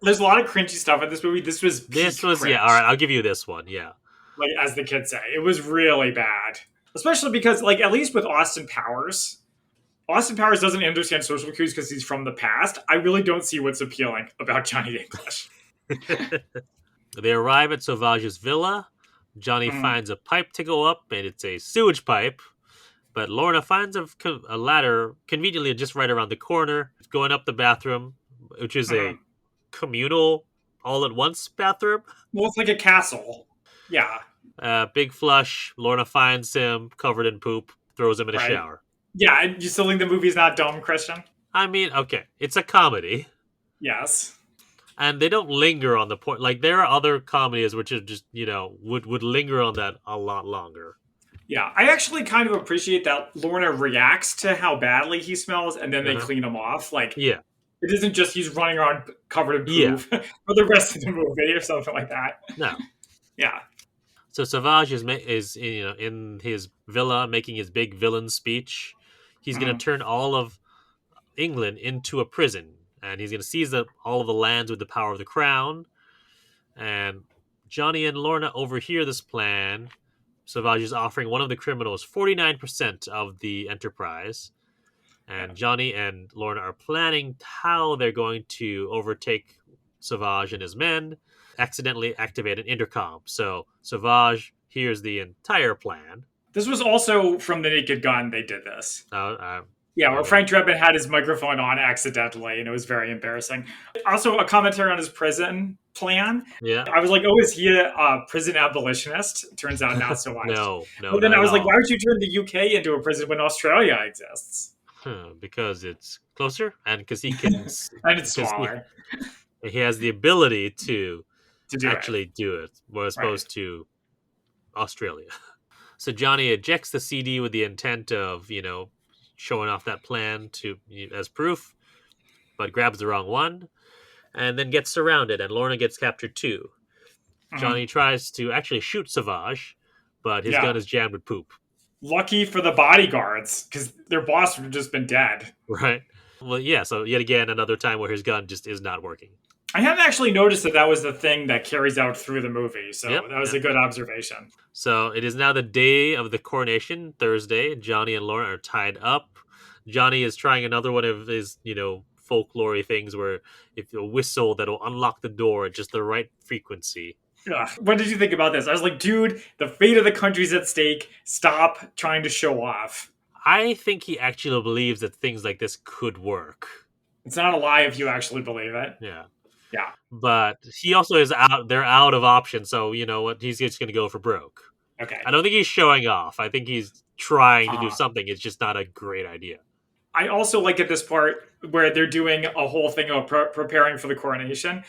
There's a lot of cringy stuff in this movie. This was This peak was, yeah, all cringe, right, I'll give you this one. Yeah. like as the kids say. It was really bad, especially because like at least with Austin Powers doesn't understand social cues because he's from the past. I really don't see what's appealing about Johnny English. They arrive at Sauvage's villa. Johnny Mm, finds a pipe to go up, and it's a sewage pipe. But Lorna finds a ladder conveniently just right around the corner, going up the bathroom, which is a mm. communal all at once bathroom. Well, it's like a castle. Yeah, Big flush. Lorna finds him covered in poop, throws him in a right. shower. Yeah, and you still think the movie's not dumb, Christian? I mean, okay, it's a comedy, Yes. and they don't linger on the point. Like there are other comedies which are just would linger on that a lot longer. Yeah, I actually kind of appreciate that Lorna reacts to how badly he smells, and then they Uh-huh. clean him off. Like Yeah, it isn't just he's running around covered in yeah, poo for the rest of the movie or something like that. no. Yeah. So Savage is in his villa making his big villain speech. He's going Mhm. to turn all of England into a prison, and he's going to seize all of the lands with the power of the crown. And Johnny and Lorna overhear this plan. Savage is offering one of the criminals 49% of the enterprise. Yeah. And Johnny and Lorna are planning how they're going to overtake Savage and his men, accidentally activate an intercom. So Savage hears the entire plan. This was also from The Naked Gun. They did this. Uh, uh, Yeah, where okay. Frank Drebin had his microphone on accidentally, and it was very embarrassing. Also, a commentary on his prison plan. Yeah. I was like, "Oh, is he a prison abolitionist?" Turns out, not so much. No, no, But then not I at was like, "Why all. would you turn the UK into a prison when Australia exists?" Because it's closer, and because he can, And it's because smaller he has the ability to to do it. actually do it, as Right. opposed to Australia. So Johnny ejects the CD with the intent of, showing off that plan to as proof, but grabs the wrong one, and then gets surrounded, and Lorna gets captured too. Mhm. Johnny tries to actually shoot Savage, but his gun Yeah. is jammed with poop. Lucky for the bodyguards, because their boss would have just been dead. Right? Well, yeah. So yet again, another time where his gun just is not working. I hadn't actually noticed that that was the thing that carries out through the movie, Yep. so that was Yep. a good observation. So it is now the day of the coronation, Thursday. Johnny and Lorna are tied up. Johnny is trying another one of his, folklore things where if you whistle, that'll unlock the door at just the right frequency. Ugh. What did you think about this? I was like, dude, the fate of the country's at stake. Stop trying to show off. I think he actually believes that things like this could work. It's not a lie if you actually believe it. Yeah. Yeah. But he also is out, they're out of options. So, you know what? He's just going to go for broke. Okay. I don't think he's showing off. I think he's trying to do Uh, something. It's just not a great idea. I also like at this part where they're doing a whole thing of preparing for the coronation,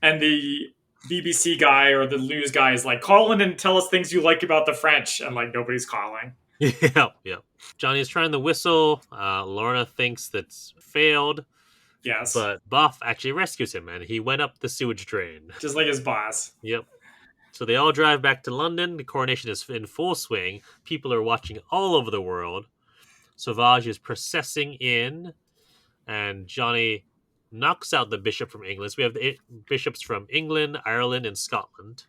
and the BBC guy or the news guy is like, call in and tell us things you like about the French, and like nobody's calling. Yeah, yeah. Johnny is trying to whistle. Lorna thinks that's failed, Yes. but Buff actually rescues him, and he went up the sewage drain. Just like his boss. Yep. So they all drive back to London. The coronation is in full swing. People are watching all over the world. Sauvage is processing in, and Johnny knocks out the bishop from England. So we have the bishops from England, Ireland, and Scotland.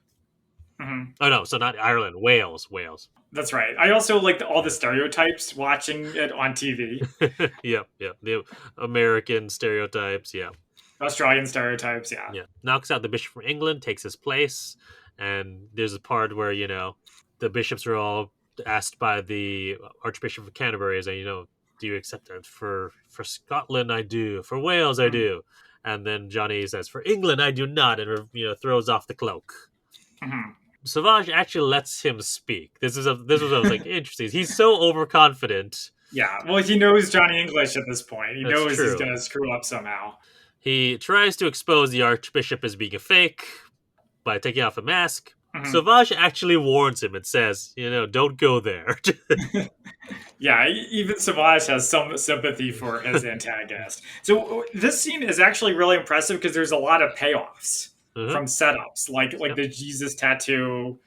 Hmm. Oh no, so not Ireland, Wales, Wales. That's right. I also like all the Yeah. stereotypes watching it on TV. Yep, yep. The American stereotypes, yeah. Australian stereotypes, yeah. Yeah. Knocks out the bishop from England, takes his place, and there's a part where, the bishops are all asked by the Archbishop of Canterbury, is that, do you accept that? For Scotland I do, for Wales I Mm-hmm. do. And then Johnny says, for England I do not, and throws off the cloak. Mm-hmm. Savage actually lets him speak. This was I was like, interesting. He's so overconfident. Yeah. Well, he knows Johnny English at this point. He That's knows he's true. gonna screw up somehow. He tries to expose the Archbishop as being a fake by taking off a mask. Hmm. Savage actually warns him and says, don't go there. Yeah, even Savage has some sympathy for his antagonist. So this scene is actually really impressive because there's a lot of payoffs Uh-huh. from setups, like Yep. the Jesus tattoo,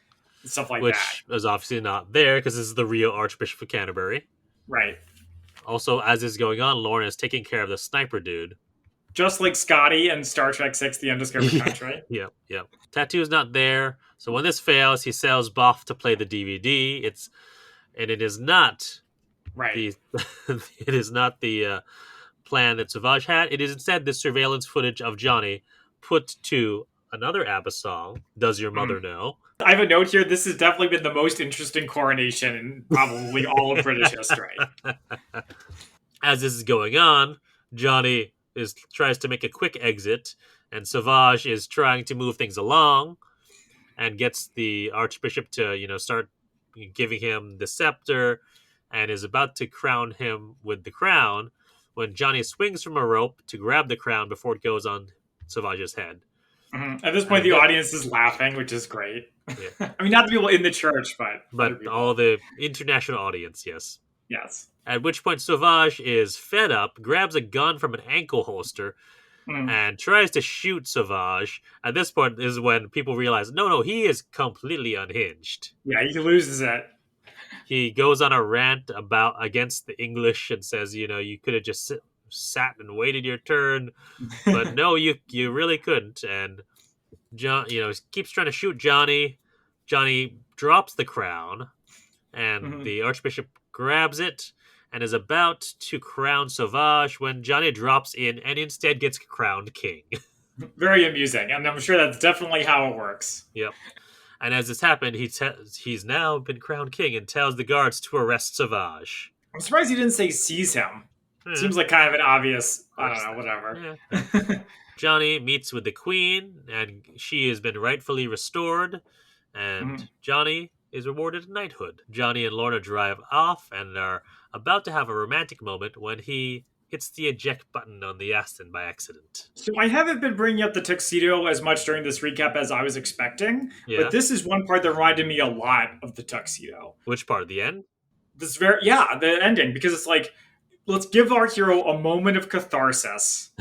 stuff like that. Which is obviously not there because this is the real Archbishop of Canterbury. Right. Also, as this is going on, Lauren is taking care of the sniper dude. Just like Scotty in Star Trek Six: The Undiscovered Yeah, Country. yeah. Tattoo's not there. So when this fails, he sells Boff to play the DVD. It is not Right. the it is not the plan that Savage had. It is instead the surveillance footage of Johnny put to another ABBA song, "Does Your Mm. Mother Know?" I have a note here. This has definitely been the most interesting coronation in probably all of British history. As this is going on, Johnny tries to make a quick exit, and Savage is trying to move things along and gets the Archbishop to start giving him the scepter and is about to crown him with the crown when Johnny swings from a rope to grab the crown before it goes on Savage's head. At this point, And the audience is laughing, which is great. yeah, I mean, not the people in the church, but other but all people. the international audience, yes. Yes. At which point, Sauvage is fed up, grabs a gun from an ankle holster, Mm. and tries to shoot Sauvage. At this point is when people realize, no, he is completely unhinged. Yeah, he loses it. He goes on a rant about against the English and says, you could have just sat and waited your turn, but no, you really couldn't. And John, keeps trying to shoot Johnny. Johnny drops the crown, and Mhm. the Archbishop grabs it and is about to crown Sauvage when Johnny drops in and instead gets crowned king. Very amusing, and I'm sure that's definitely how it works. Yep. And as this happened, he's now been crowned king and tells the guards to arrest Sauvage. I'm surprised he didn't say seize him. Yeah, Seems like kind of an obvious. I don't arrest know. them. Whatever. Yeah. Johnny meets with the queen, and she has been rightfully restored. And Mhm. Johnny is rewarded knighthood. Johnny and Lorna drive off and are about to have a romantic moment when he hits the eject button on the Aston by accident. So I haven't been bringing up the tuxedo as much during this recap as I was expecting, but Yeah. this is one part that reminded me a lot of the tuxedo. Which part? The end? This very yeah, the ending because it's like let's give our hero a moment of catharsis.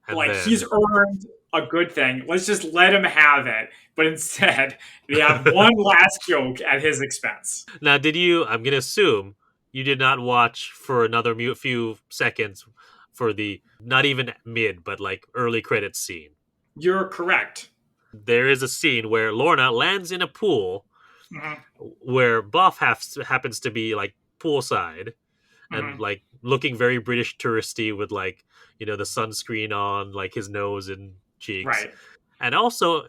And Like he's then. earned a good thing. Let's just let him have it. But instead, they have one last joke at his expense. Now, did you? I'm going to assume you did not watch for another few seconds for the not even mid, but like early credits scene. You're correct. There is a scene where Lorna lands in a pool Mhm, where Buff happens to be like poolside and mhm. like looking very British touristy with like the sunscreen on like his nose and cheeks, Right. and also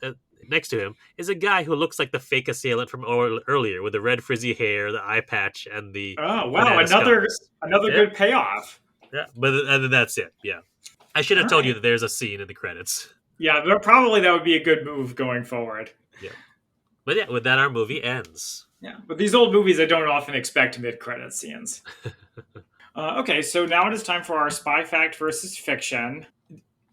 next to him is a guy who looks like the fake assailant from earlier with the red frizzy hair, the eye patch, and the Oh wow, banana scarves. another Yeah, good payoff. yeah, but and then that's it. Yeah, I should All have told you right. that there's a scene in the credits. Yeah, but probably that would be a good move going forward. Yeah, but yeah, with that our movie ends. Yeah, but these old movies I don't often expect mid-credit scenes. Okay, so now it is time for our spy fact versus fiction.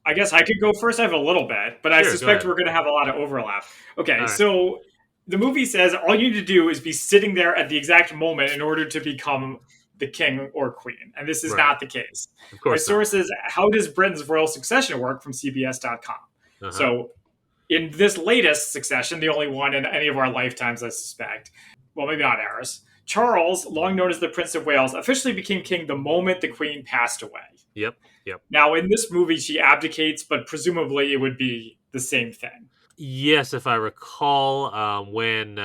I guess I could go first. I have a little bit, but I Sure, go suspect ahead. we're going to have a lot of overlap. Okay, All right, so the movie says all you need to do is be sitting there at the exact moment in order to become the king or queen. And this is right. not the case. Of My course not. source is How Does Britain's Royal Succession Work from CBS.com. Uh huh. So in this latest succession, the only one in any of our lifetimes, I suspect, well, maybe not ours, Charles, long known as the Prince of Wales, officially became king the moment the Queen passed away. Yep. Yep. Now, in this movie, she abdicates, but presumably it would be the same thing. Yes, if I recall, when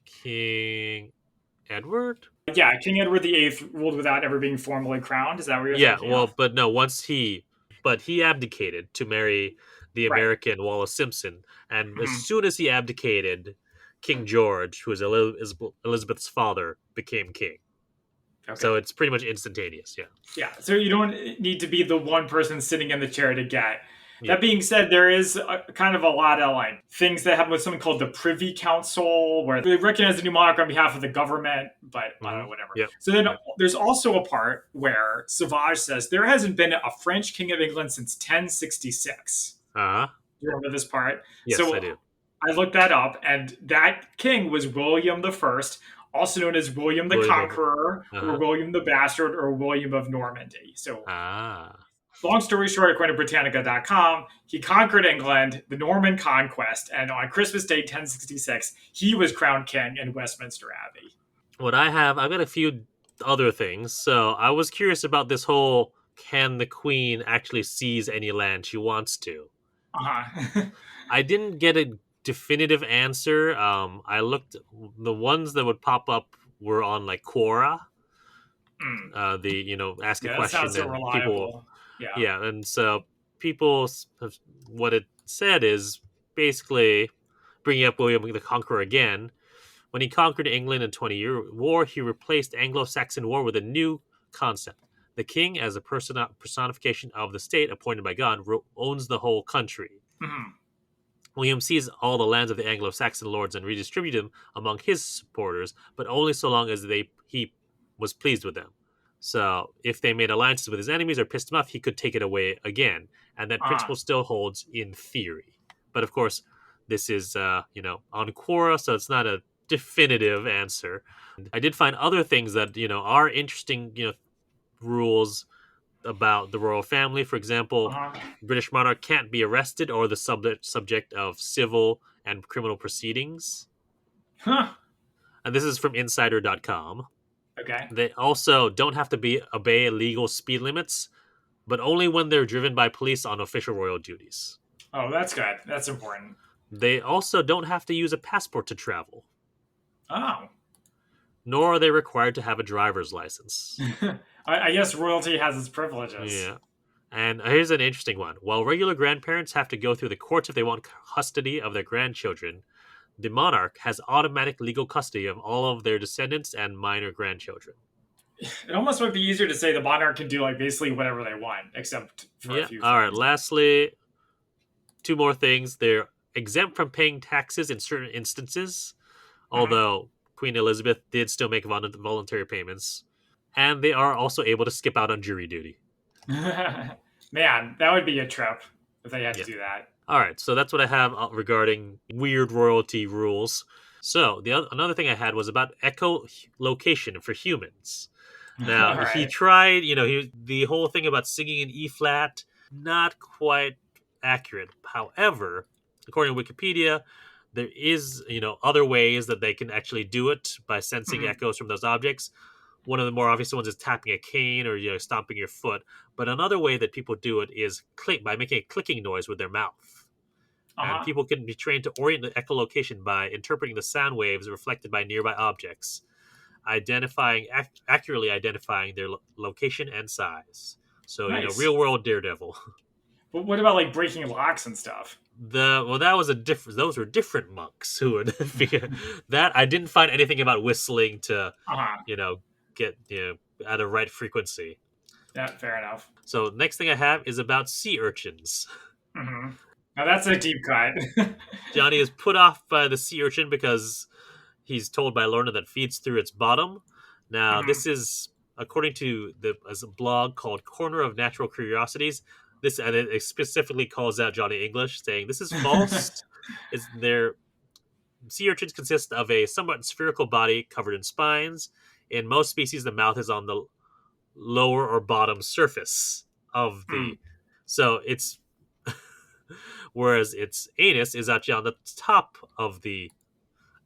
King Edward. Yeah, King Edward VIII ruled without ever being formally crowned. Is that what you're Yeah, thinking well, of? but no, but he abdicated to marry the Right. American Wallace Simpson, and as Mhm. soon as he abdicated, King George, who was Elizabeth's father, became king. Okay. So it's pretty much instantaneous. Yeah, Yeah. So you don't need to be the one person sitting in the chair to get. yeah, That being said, there is kind of a lot of like things that happen with something called the Privy Council, where they recognize the new monarch on behalf of the government, but I don't know, whatever. yep, So then yep. there's also a part where Sauvage says there hasn't been a French king of England since 1066. Uh huh. Do you remember this part? Yes, I So do. I looked that up, and that king was William the First, also known as William the William. Conqueror, Uh or huh. William the Bastard, or William of Normandy. So, Ah. long story short, according to Britannica.com, he conquered England, the Norman conquest, and on Christmas Day 1066, he was crowned king in Westminster Abbey. I've got a few other things. So I was curious about this whole: can the queen actually seize any land she wants to? Uh-huh. I didn't get a definitive answer. I looked; the ones that would pop up were on like Quora. Mm. The ask a Yeah, that sounds question so and people, reliable. Yeah. yeah, and so people what it said is basically bringing up William the Conqueror again. When he conquered England in 20-year war, he replaced Anglo-Saxon war with a new concept. The king, as a personification of the state appointed by God, owns the whole country. Mhm. William seized all the lands of the Anglo-Saxon lords and redistributed them among his supporters, but only so long as he was pleased with them. So if they made alliances with his enemies or pissed him off, he could take it away again. And that Uh-huh. principle still holds in theory. But of course, this is, on Quora, so it's not a definitive answer. I did find other things that, are interesting, rules about the royal family. For example, Uh-huh. British monarch can't be arrested or the subject of civil and criminal proceedings. Huh. And this is from insider.com. Okay. They also don't have to obey legal speed limits, but only when they're driven by police on official royal duties. Oh, that's good. That's important. They also don't have to use a passport to travel, Oh. nor are they required to have a driver's license. I guess royalty has its privileges. Yeah. And here's an interesting one. While regular grandparents have to go through the courts if they want custody of their grandchildren, the monarch has automatic legal custody of all of their descendants and minor grandchildren. It almost might be easier to say the monarch can do like basically whatever they want, except for a Yeah. few All right. things. Lastly, two more things. They're exempt from paying taxes in certain instances, Mhm. although Queen Elizabeth did still make voluntary payments. And they are also able to skip out on jury duty. Man, that would be a trip if they had to Yeah. do that. All right. So that's what I have regarding weird royalty rules. So another thing I had was about echolocation for humans. All Now he right. tried, the whole thing about singing in E flat, not quite accurate. However, according to Wikipedia, there is, other ways that they can actually do it by sensing Mhm. echoes from those objects. One of the more obvious ones is tapping a cane or stomping your foot. But another way that people do it is click by making a clicking noise with their mouth. And Uh-huh. people can be trained to orient the echolocation by interpreting the sound waves reflected by nearby objects, accurately identifying their location and size. So Nice. real world Daredevil. But what about like breaking locks and stuff? That was a different. Those were different monks who would figure that. I didn't find anything about whistling to Uh-huh. you know get at a right frequency. Yeah, fair enough. So next thing I have is about sea urchins. Hmm. Now that's a deep cut. Johnny is put off by the sea urchin because he's told by Lorna that feeds through its bottom. Now, Hmm. this is according to a blog called Corner of Natural Curiosities. This and it specifically calls out Johnny English, saying this is false. Is their sea urchins consist of a somewhat spherical body covered in spines. In most species, the mouth is on the lower or bottom surface of Hmm. the. So it's whereas its anus is actually on the top of the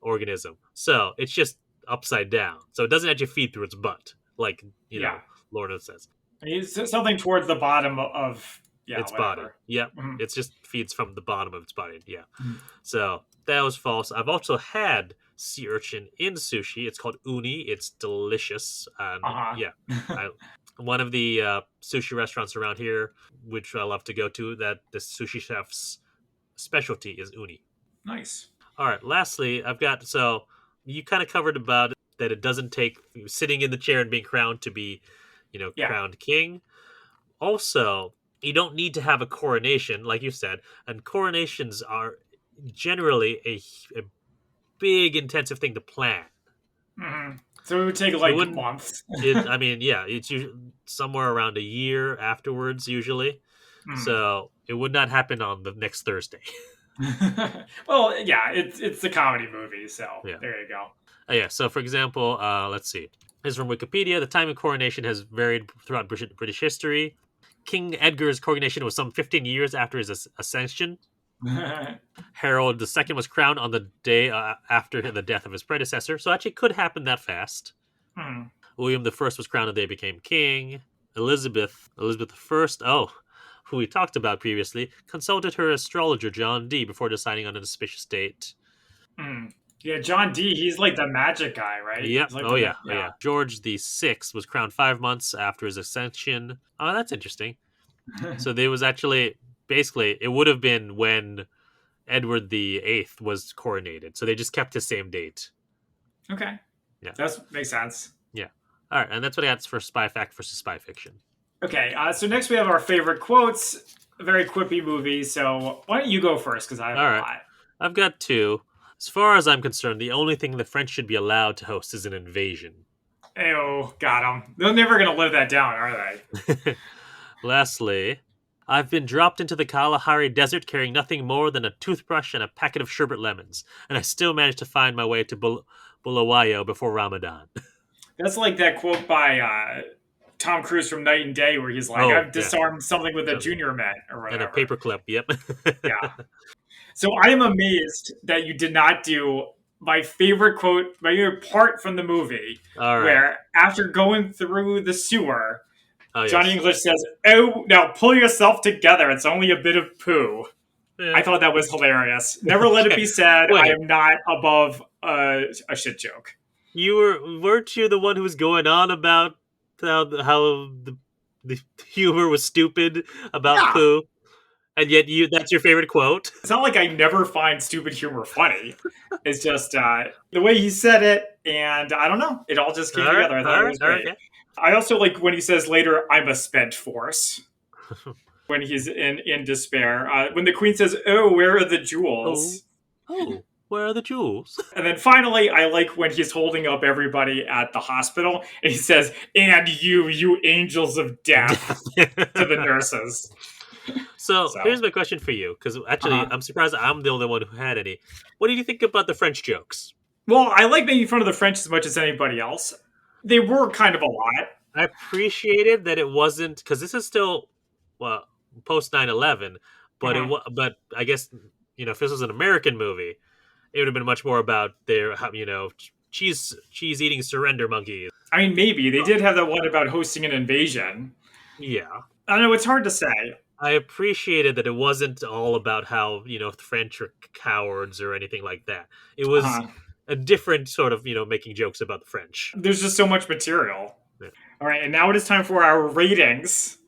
organism. So it's just upside down. So it doesn't actually feed through its butt, like, Yeah. Lorna says. It's something towards the bottom of yeah, Its body. whatever. Yep. Mhm. It just feeds from the bottom of its body. Yeah. Mhm. So that was false. I've also had sea urchin in sushi. It's called uni. It's delicious. And yeah, Uh-huh. I, one of the sushi restaurants around here, which I love to go to, that the sushi chef's specialty is uni. Nice. All right. Lastly, I've got so you kind of covered about that it doesn't take sitting in the chair and being crowned to be, Yeah. crowned king. Also, you don't need to have a coronation, like you said, and coronations are generally a big, intensive thing to plan. Hmm. So it would take It like wouldn't. months. I mean, yeah, it's somewhere around a year afterwards usually. Hmm. So it would not happen on the next Thursday. Well, yeah, it's a comedy movie, so Yeah. there you go. Yeah. So, for example, let's see. This is from Wikipedia. The time of coronation has varied throughout British history. King Edgar's coronation was some 15 years after his ascension. Harold II was crowned on the day after the death of his predecessor, so actually it could happen that fast. Hmm. William I was crowned the day he became king. Elizabeth I, who we talked about previously, consulted her astrologer John Dee before deciding on an auspicious date. Hmm. Yeah, John D. He's like the magic guy, right? Yep. He's like Oh the yeah. Oh yeah. yeah. George VI was crowned 5 months after his ascension. Oh, that's interesting. So there was actually basically it would have been when Edward VIII was coronated. So they just kept the same date. Okay, Yeah. that makes sense. Yeah. All right. And that's what I got for spy fact versus spy fiction. Okay, so next we have our favorite quotes. A very quippy movie. So why don't you go first? Because I have a All right. lot. I've got two. As far as I'm concerned, the only thing the French should be allowed to host is an invasion. Ew, got them. They're never gonna live that down, are they? Lastly, I've been dropped into the Kalahari Desert carrying nothing more than a toothbrush and a packet of sherbet lemons, and I still managed to find my way to Bulawayo before Ramadan. That's like that quote by Tom Cruise from Night and Day, where he's like, Oh, "I've yeah. disarmed something with a junior med or And a whatever." paperclip, yep. Yeah. So I am amazed that you did not do my favorite quote, my favorite part from the movie, All right. where after going through the sewer, Oh, Johnny yes. English says, "Oh, now pull yourself together. It's only a bit of poo." I Yeah. thought that was hilarious. Never let it Okay. be said. I Wait, am not above a shit joke. weren't you the one who was going on about how the humor was stupid about Yeah. poo? And yet that's your favorite quote? It's not like I never find stupid humor funny. It's just the way he said it, and I don't know. It all just All came right, together. I thought all it right, was all right, great. yeah. I also like when he says later, "I'm a spent force." When he's in despair. When the queen says, "Oh, where are the Oh, jewels?" oh, where are the jewels? And then finally, I like when he's holding up everybody at the hospital and he says, "And you angels of death," to the nurses. So So, here's my question for you, because actually uh-huh. I'm surprised I'm the only one who had any. What did you think about the French jokes? Well, I like making fun of the French as much as anybody else. They were kind of a lot. I appreciated that it wasn't because this is still well post 9/11, but Mhm. but I guess if this was an American movie, it would have been much more about their cheese eating surrender monkeys. I mean, maybe they did have that one about hosting an invasion. Yeah, I don't know. It's hard to say. I appreciated that it wasn't all about how the French are cowards or anything like that. It was Uh, a different sort of making jokes about the French. there's just so much material. Yeah. All right, and now it is time for our ratings.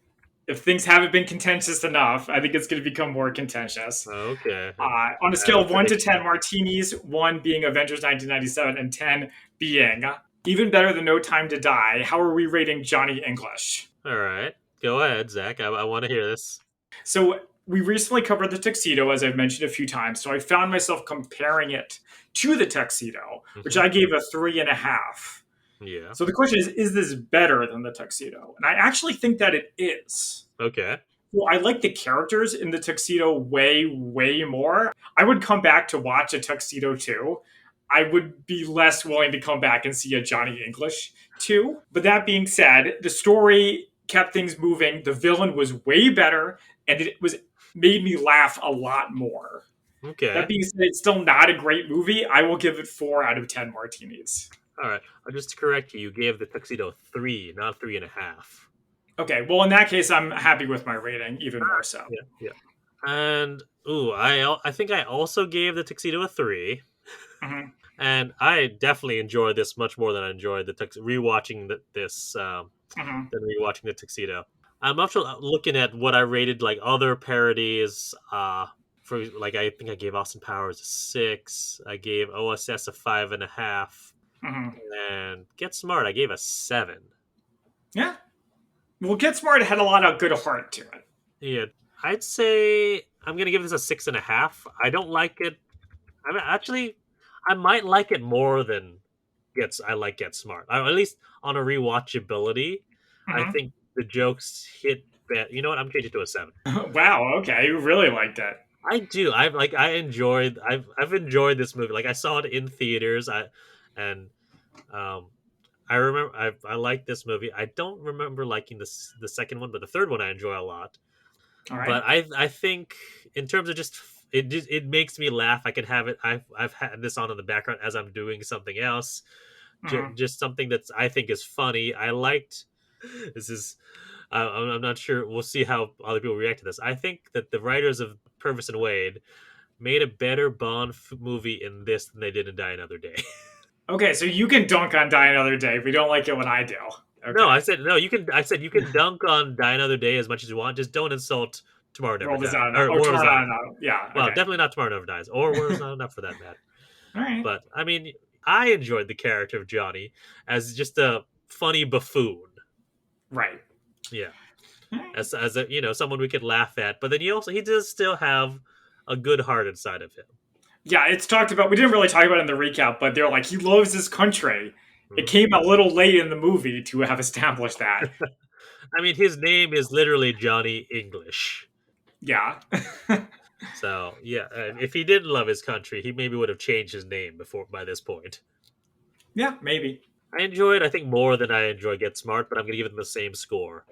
If things haven't been contentious enough, I think it's going to become more contentious. Okay, On a I have scale a of 1 to 10 prediction. martinis, 1 being Avengers 1997 and 10 being even better than No Time to Die, how are we rating Johnny English? All right, go ahead, Zach. I want to hear this. So, we recently covered the Tuxedo, as I've mentioned a few times. So, I found myself comparing it to the Tuxedo, which Hmm. I gave a 3.5. Yeah. So, the question is this better than the Tuxedo? And I actually think that it is. Okay. Well, I like the characters in the Tuxedo way, way more. I would come back to watch a Tuxedo too. I would be less willing to come back and see a Johnny English too. But that being said, the story kept things moving. The villain was way better, and it was made me laugh a lot more. That Okay. being said, it's still not a great movie. I will give it 4 out of 10 martinis. All right. Just to correct you, you gave the Tuxedo 3, not 3.5. Okay, well in that case, I'm happy with my rating even more so. Yeah. Yeah. And I think I also gave the Tuxedo a 3. Mhm. And I definitely enjoyed this much more than I enjoyed rewatching this Mhm. than rewatching the Tuxedo. I'm also looking at what I rated like other parodies. For like I think I gave Austin Powers a 6. I gave OSS a 5.5, Mhm. and Get Smart I gave a 7. Yeah. Well, Get Smart had a lot of good heart to it. Yeah, I'd say I'm gonna give this a 6.5. I don't like it. I mean, actually, I might like it more than I like Get Smart. At least on a rewatchability, I Mhm. think the jokes hit that. You know what? I'm changing it to a 7. Wow. Okay, you really liked it. I do. I've enjoyed this movie. Like I saw it in theaters. And um I remember I like this movie. I don't remember liking the second one, but the third one I enjoy a lot. All right. But I think in terms of it makes me laugh. I can have it. I've had this on in the background as I'm doing something else. Mhm. Just something that's I think is funny. I liked this is I'm not sure. We'll see how other people react to this. I think that the writers of Purvis and Wade made a better Bond movie in this than they did in Die Another Day. Okay, so you can dunk on Die Another Day. We don't like it when I do. No, Okay. I said no. You can. I said you can dunk on Die Another Day as much as you want. Just don't insult Tomorrow Never World is Dies not enough. or Oh, World Is tomorrow Not not Enough. enough. Yeah. Well, Okay. definitely not Tomorrow Never Dies or World Is Not Enough for that matter. All right. But I mean, I enjoyed the character of Johnny as just a funny buffoon. Right. Yeah, All right. as a someone we could laugh at. But then he does still have a good heart inside of him. Yeah, it's talked about. We didn't really talk about it in the recap, but they're like he loves his country, It came a little late in the movie to have established that. I mean, his name is literally Johnny English. Yeah. So, yeah, if he didn't love his country, he maybe would have changed his name by this point. Yeah, maybe. I enjoy it, I think, more than I enjoy Get Smart, but I'm going to give it the same score.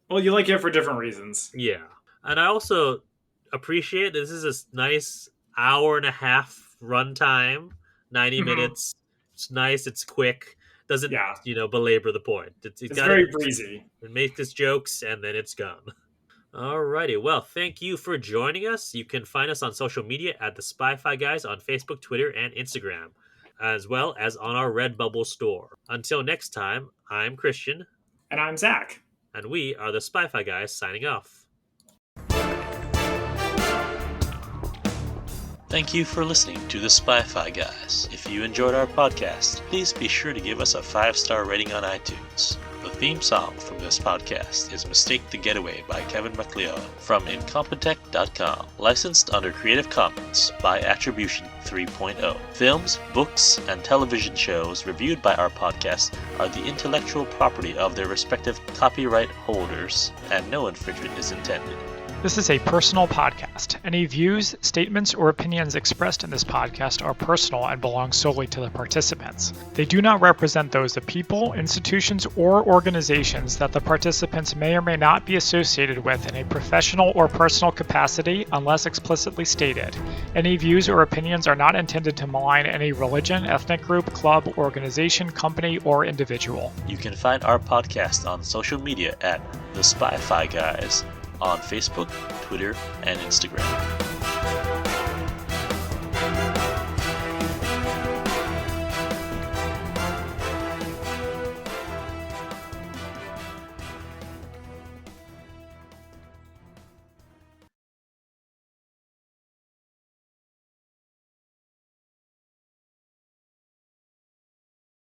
Well, you like it for different reasons. Yeah. And I also appreciate this is a nice hour and a half runtime, 90 minutes. It's nice, it's quick, doesn't, Yeah. belabor the point. It's very breezy. It makes its jokes, and then it's gone. Alrighty, well, thank you for joining us. You can find us on social media at the Spy-Fi Guys on Facebook, Twitter, and Instagram, as well as on our Redbubble store. Until next time, I'm Christian. And I'm Zach. And we are the Spy-Fi Guys signing off. Thank you for listening to the Spy-Fi Guys. If you enjoyed our podcast, please be sure to give us a 5-star rating on iTunes. The theme song from this podcast is Mistake the Getaway by Kevin MacLeod from Incompetech.com. Licensed under Creative Commons by Attribution 3.0. Films, books, and television shows reviewed by our podcast are the intellectual property of their respective copyright holders, and no infringement is intended. This is a personal podcast. Any views, statements, or opinions expressed in this podcast are personal and belong solely to the participants. They do not represent those of people, institutions, or organizations that the participants may or may not be associated with in a professional or personal capacity unless explicitly stated. Any views or opinions are not intended to malign any religion, ethnic group, club, organization, company, or individual. You can find our podcast on social media at The Spy-Fi Guys on Facebook, Twitter, and Instagram.